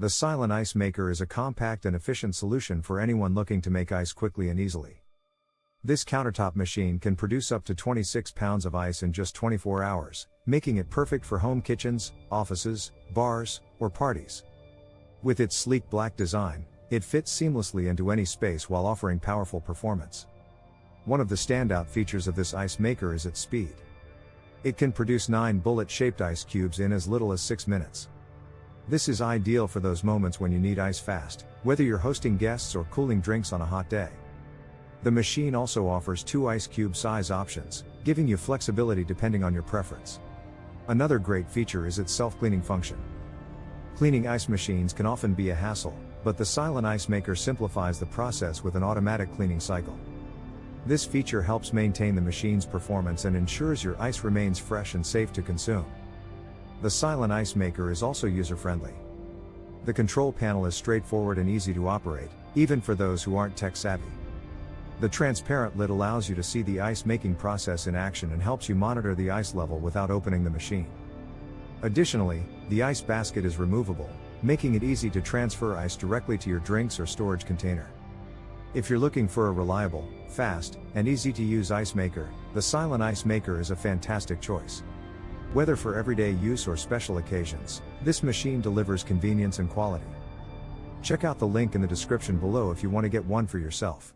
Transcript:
The Silonn Ice Maker is a compact and efficient solution for anyone looking to make ice quickly and easily. This countertop machine can produce up to 26 pounds of ice in just 24 hours, making it perfect for home kitchens, offices, bars, or parties. With its sleek black design, it fits seamlessly into any space while offering powerful performance. One of the standout features of this ice maker is its speed. It can produce 9 bullet-shaped ice cubes in as little as 6 minutes. This is ideal for those moments when you need ice fast, whether you're hosting guests or cooling drinks on a hot day. The machine also offers 2 ice cube size options, giving you flexibility depending on your preference. Another great feature is its self-cleaning function. Cleaning ice machines can often be a hassle, but the Silonn Ice Maker simplifies the process with an automatic cleaning cycle. This feature helps maintain the machine's performance and ensures your ice remains fresh and safe to consume. The Silonn Ice Maker is also user-friendly. The control panel is straightforward and easy to operate, even for those who aren't tech-savvy. The transparent lid allows you to see the ice-making process in action and helps you monitor the ice level without opening the machine. Additionally, the ice basket is removable, making it easy to transfer ice directly to your drinks or storage container. If you're looking for a reliable, fast, and easy-to-use ice maker, the Silonn Ice Maker is a fantastic choice. Whether for everyday use or special occasions, this machine delivers convenience and quality. Check out the link in the description below if you want to get one for yourself.